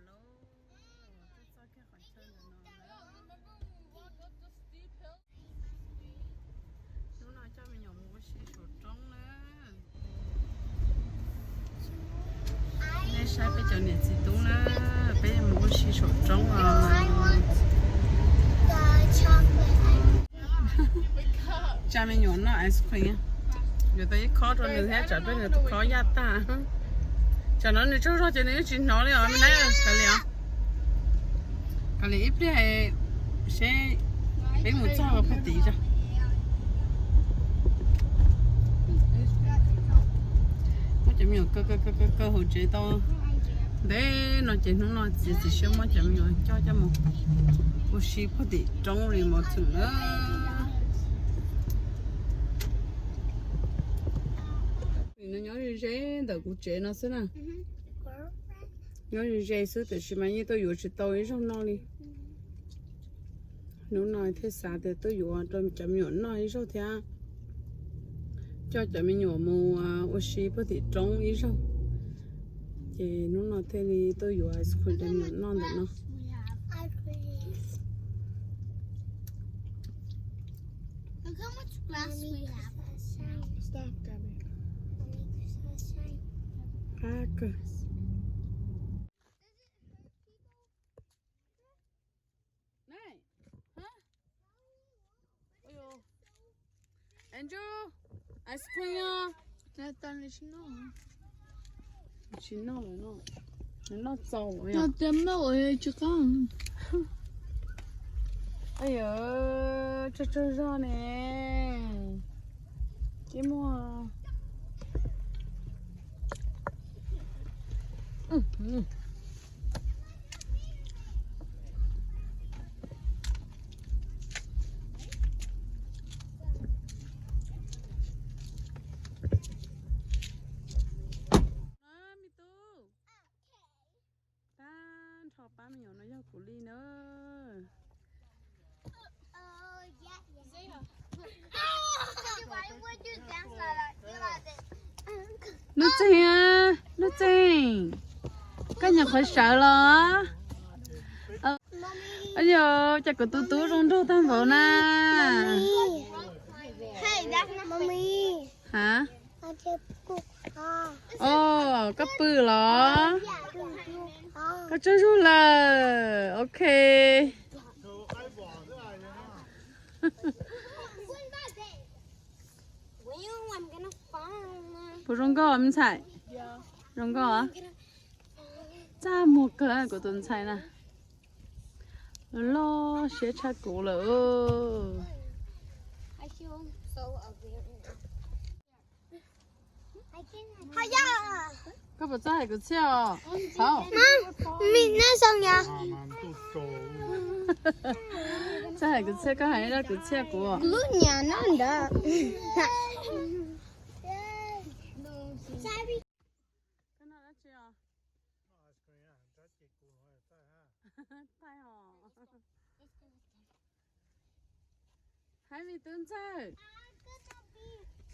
lô tôi sao cái khỏi chơi nữa nó nói cho mình dùng một xí số trống nữa nên sai bây giờ này chỉ đúng là bây giờ một xí số trống cha mình nhổn nó ice cream rồi tới khó rồi nữa hết trở bên nữa khó giá ta cho nó này cho cho nên chuyện nó rồi mình nói cái liền cái liền ít đi hay sẽ lấy một trăm vào phát tỷ cho có chấm nhiều cơ hội chế to để nó chế nó chỉ xem mà chấm nhiều cho một xí phát tỷ trong rồi một thứ nữa nó nhớ gì đầu cũng chế nó xí nè nhớ gì xí từ khi mà như tôi vừa chỉ tôi trong nó đi nếu nói thế sao thì tôi vừa trong chấm nhọn nói sao thế cho chấm nhọn mù oxy bớt thì trong ý sao thì nếu nói thế thì tôi vừa không chấm nhọn non được nó Look how much glass we have. Stop, Gabby. cơ này hả ôi Andrew ice cream Nó tan đi xin nó. chín nó rồi nó giàu rồi Nó chấm nó rồi chứ con. ây ơi cho ra nè cái mua tan thọ ba mình nó giao của ly nữa nó chê cái nhà khỏi sợ lo bây giờ chắc có tú trong đâu tham vào na Hey, that's not mommy. hả I just cook. ồ có bự lo có chơi ru là ok I'm gonna farm. phụ rong có không chạy rong có à cha một cái của tuần chạy nè lo sẽ chắc cổ lỡ I feel so ugly right now. I can. Hiya! có phải chạy cái xe à không Mình nói xong nha. chạy cái xe có hay là cái xe của Lúc nhà nó đã. cái nào đó chưa tay hò hai mươi tuần chơi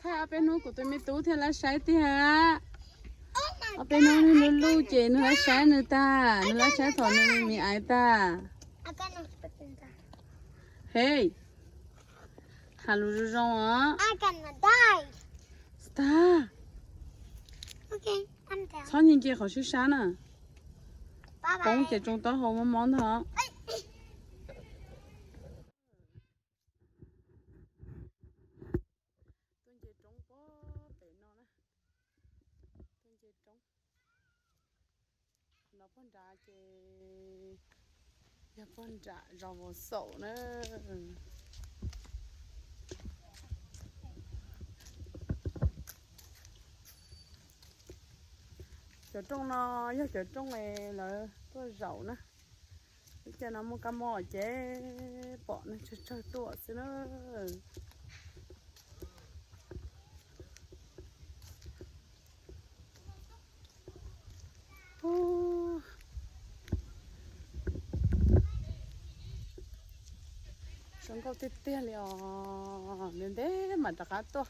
thay ở bênนู้của tôi mới tú thì là sai thì hả ở bênนู้nó lưu chế nó là sai nữa ta nó là sai thọ nó mình ai ta I cannot spit that. hey hello rong á I cannot die. star Okay, I'm down. sao nhìn kia khó sức sáng à Bye bóng bye. chế trong đó hồ món thọ nó phân ra chế nó phân ra rau vào sổ nữa chỗ trong nó với chỗ trong này là có rau nữa cho nó một cái mỏ chế bỏ nó cho tua xí nữa chúng có tít tia liò nên thế mà đặc to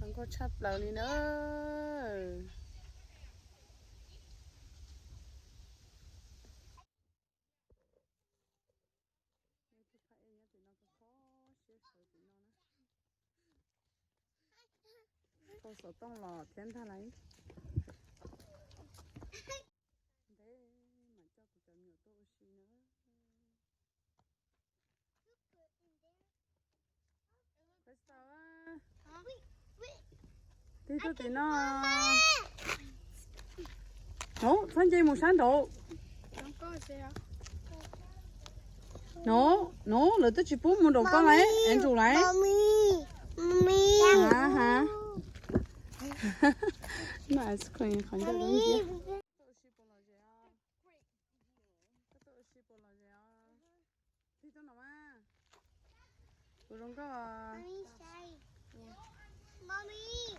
chúng có chắp lâu đi nữa. Cô sợ tông lò thiên thà lấy. Đấy mà cho cụ chồng nhiều tô xí nữa. Cái sao á? Tí tôi tí nó. Nổ, phân dây một sáng độ. Don't go there. Nổ, rồi tôi chỉ bút một đồ con lấy, em chủ lấy. Mommy. Hả? Nó ice cream không cho đúng gì. Tôi xí bò là gì à? Tôi xí bò là gì à? Tí tôi nào mà. Tôi không có à. Mommy say. Mommy.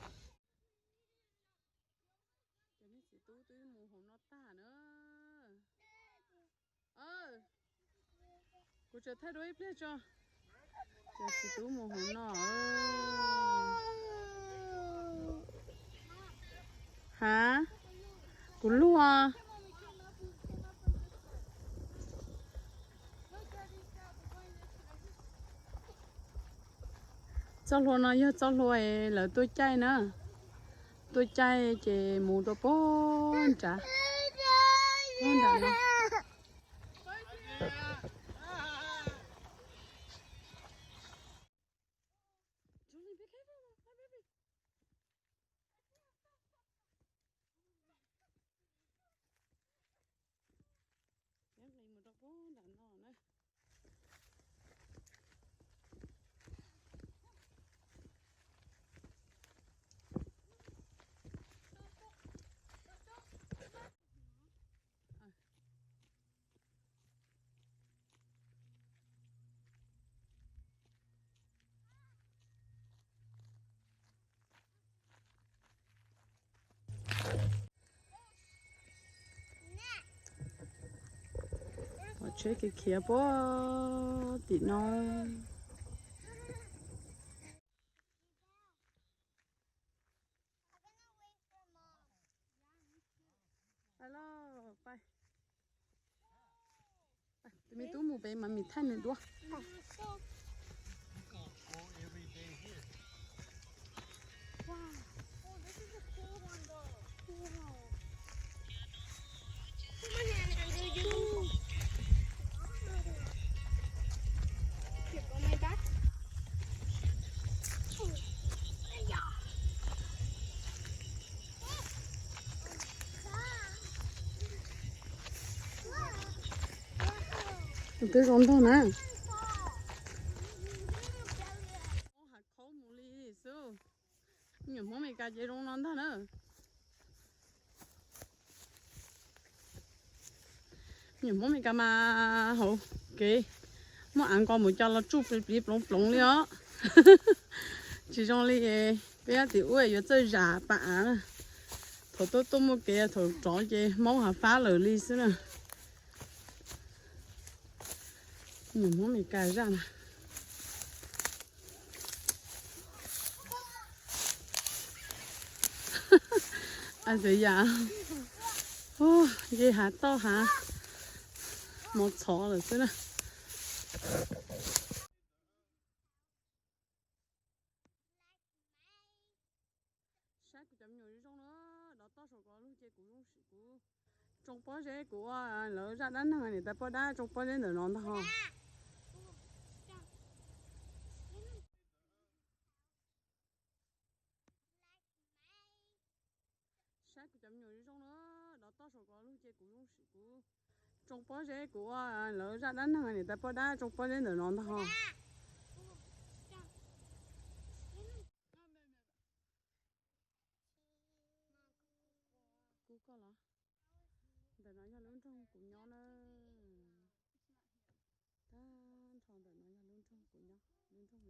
Cái này chỉ tôi mù hồn nó tả nữa. Cô chờ thay đổi biết cho. Giờ chỉ tôi mù hồn nó. Hả? Cô luôn à? cho luôn nó nhớ cho luôn là tôi chay nữa. Tôi chay chỉ mù đồ bốn chả. Bốn chả nó. Chế cái kia bó tí nó alo bye mình tú một bé mà mình thay nữa đua tôi rốn thôi nè hạt khấu mù li su nhiều món mày cà chế rốn non thôi nữa nhiều món mày cà mà hổ kì mà ăn qua một cho nó chụp bịp lông lông đi á chỉ trong li bây giờ thì ui giờ chơi giả bả thôi tôi mua kia thôi chó gì máu hạt phá lửa li xí nè nhiều món mày cà ra nè anh sẽ giả ô gì hả to hả một chó rồi xí nè sáng của chấm nhiều đi trong nữa đó to số có luôn chơi của trong bao giờ của lỡ ra đánh thằng này ta bao đá trong bao giờ nữa non thôi sáng của chấm nhiều đi trong nữa đó to số có luôn chơi của trong bao giờ của lỡ ra đánh thằng này ta bao đá trong bao giờ nữa non thôi cú có là để nói cho lớn trong của nhau nữa ta chọn để nói cho lớn trong của nhau lớn trong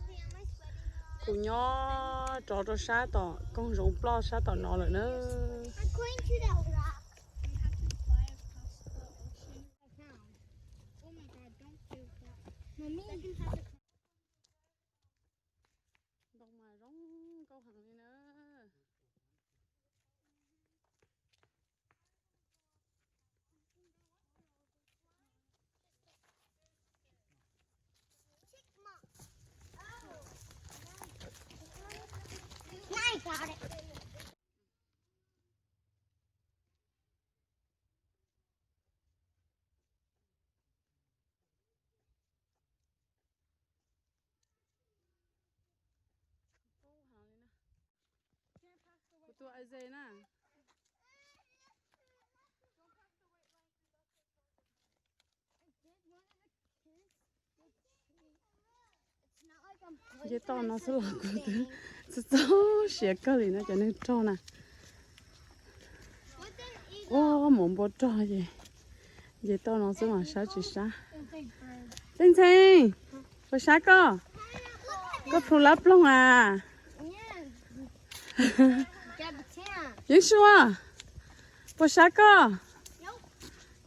với hàng sinh của nhau cho sát tỏ con rồng plo sát tỏ nó lại nữa I'm going to that rock. You have to fly across the ocean. I found. Oh my god, don't do that. Mommy. Second has a got it. Của tụi ai dê nè. Dê to nó sẽ là của tụi sẽ cho xẻ cơ lì nó cho nên cho nè. Ô muốn bò cho gì. Dê to nó sẽ mà sao chỉ sao. Tinh tinh. Bò sao cơ. Có phụ lấp luôn à. Yên xua. Bò sao cơ.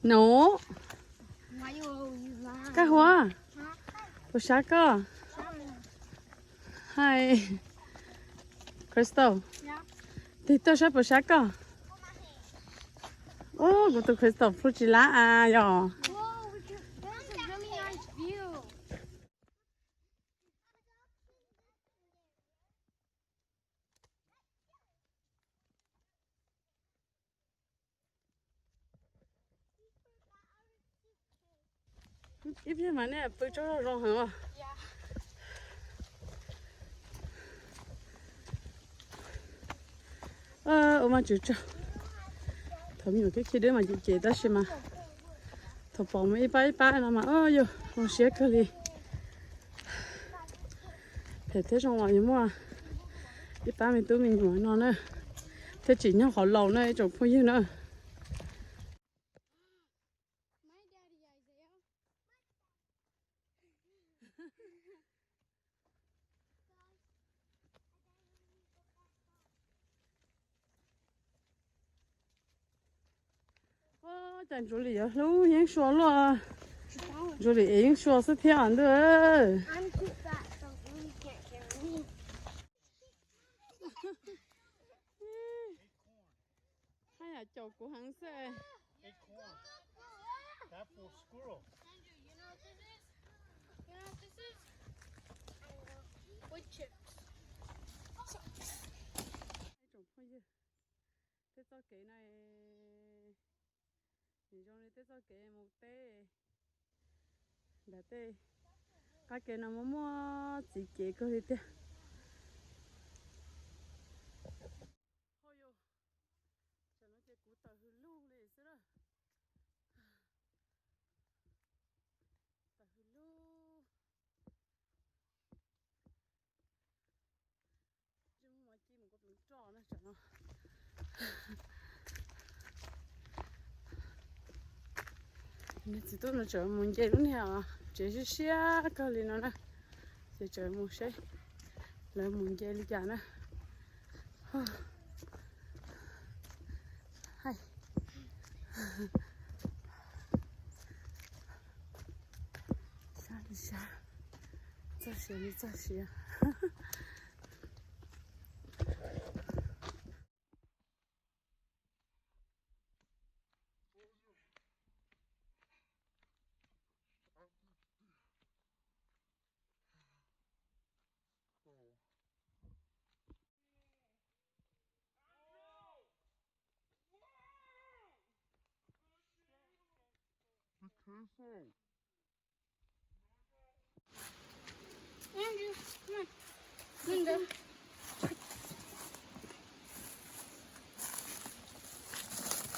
Nổ. Cái hoa. Bò sao cơ. Hi. Crystal. Thì tôi sẽ bò sao cơ. Ô, của tôi Crystal phụ chỉ lá à, yo. Whoa, there's a really nice view. Ít nhất mà nè, bơi cho nó hả? Yeah. Mà chú cho. Thôi nhiều cái khi đấy mà chị đó xem mà. Thôi bỏ mấy bãi nó mà yo, nó xé cái gì. Thế trong ngoài nhưng mà cái bãi mình tôi mình nói nó nữa. Thế chỉ nhau họ lầu này chỗ phong như nữa. My daddy Isaiah. Chẳng chú lý lúc yên xua lo. Chú lý yên xua sẽ theo ảnh được. I'm too fat, so you can't carry me. Hay là chỗ của hắn sẽ. Acorn. That for squirrel. Andrew, you know what this is? You know what this is? Wood chips. Chỗ phong như. Thế cho cái này. Nhìn trong này thế cho cái một tê. Đã tê. Các cái nào mua chỉ cái cơ đi tê. Thôi yo. Cho nó cái cú tàu hư luôn lên xí đó. Tàu hư luôn. Chứ mà chi một cái trò nữa cho nó. Nên chỉ tôi nó chờ muốn chơi luôn hả? Chỉ là xe cái gì nữa nè. Chỉ chờ muốn xe. Lại muốn chơi đi chả nè. Hay. Xa đi xa. Ra xe đi ra xe. Andrew, come on. Linda.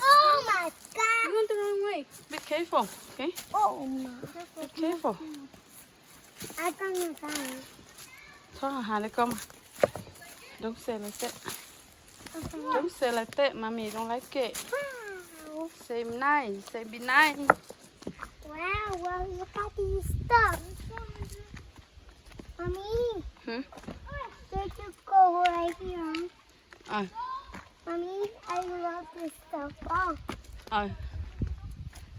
Oh my god. You went the wrong way. Be careful, okay? Oh my. Be careful. I can't find. Thôi hà lấy con. Don't say like that. Don't say like that, mommy don't like it. Wow. Say nice, say be nice. Wow, well, look at these stuff. Mommy, Hmm? did you go right here? Ờ, Mommy, I love this stuff. Oh, ờ.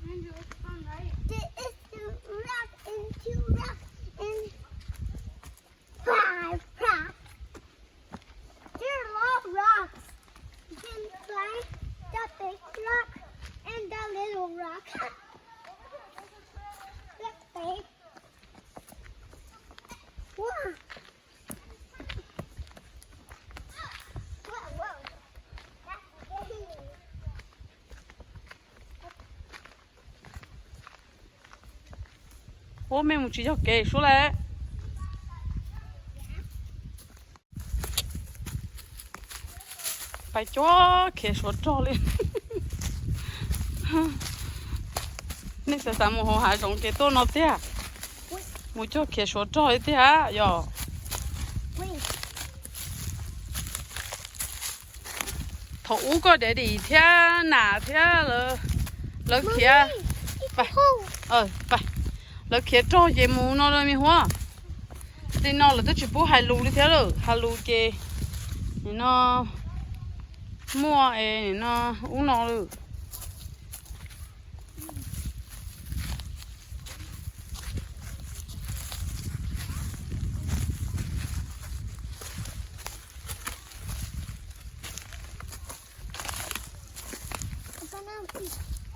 Andrew, it's fun, right? this is the rock and two rocks and five rocks. There are a lot of rocks. You can climb the big rock and the little rock. Look, babe. Wow. bố mẹ một chỉ cho kể số lại phải cho kể số cho lên nên sẽ làm một hồ hải giống cái tôi nó thế à một cho kể số cho thế à yo Wait. thủ có để đi thế nà thế lỡ kia phải phải lỡ kia cho gì mù nó rồi mi hoa thì nó là tôi chỉ bố hai lù đi thế rồi hai lù kia thì nó mua thì nó uống nó rồi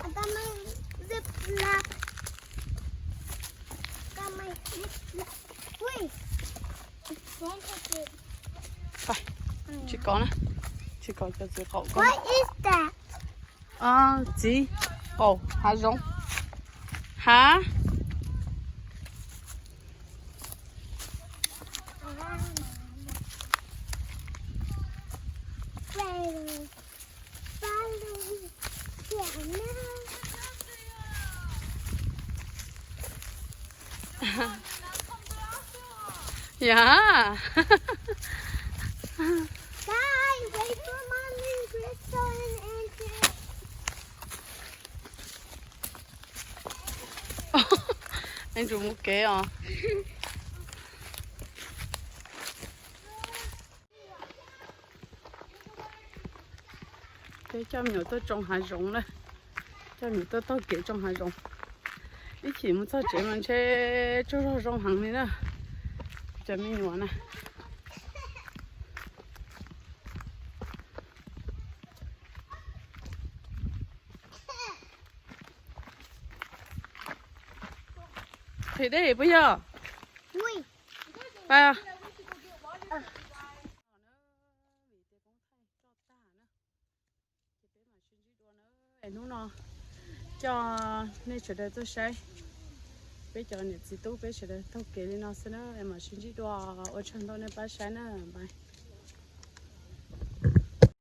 I got my zip lock. Got my zip lock. Wait. Don't touch it. phải chỉ có nè chỉ có cho chị cậu con What is that? gì ồ hả giống hả Follow. Follow. Yeah, no. dạ Guys, wait for Mommy, Crystal, and Andrew. anh dùng một kế à cái cho nhiều tôi trồng hải rồng đây cho nhiều tôi kể trồng hải rồng ít chỉ muốn cho chị mình chơi cho rong hàng này nè cho mình nhiều nè thì đây bây giờ Wait. phải à nó cho nên chỗ đây tôi sẽ bây giờ này chỉ tôi bây giờ tôi kể lên nó sẽ nó em mà xin chỉ đùa ở trong đó này ba sáng nữa bài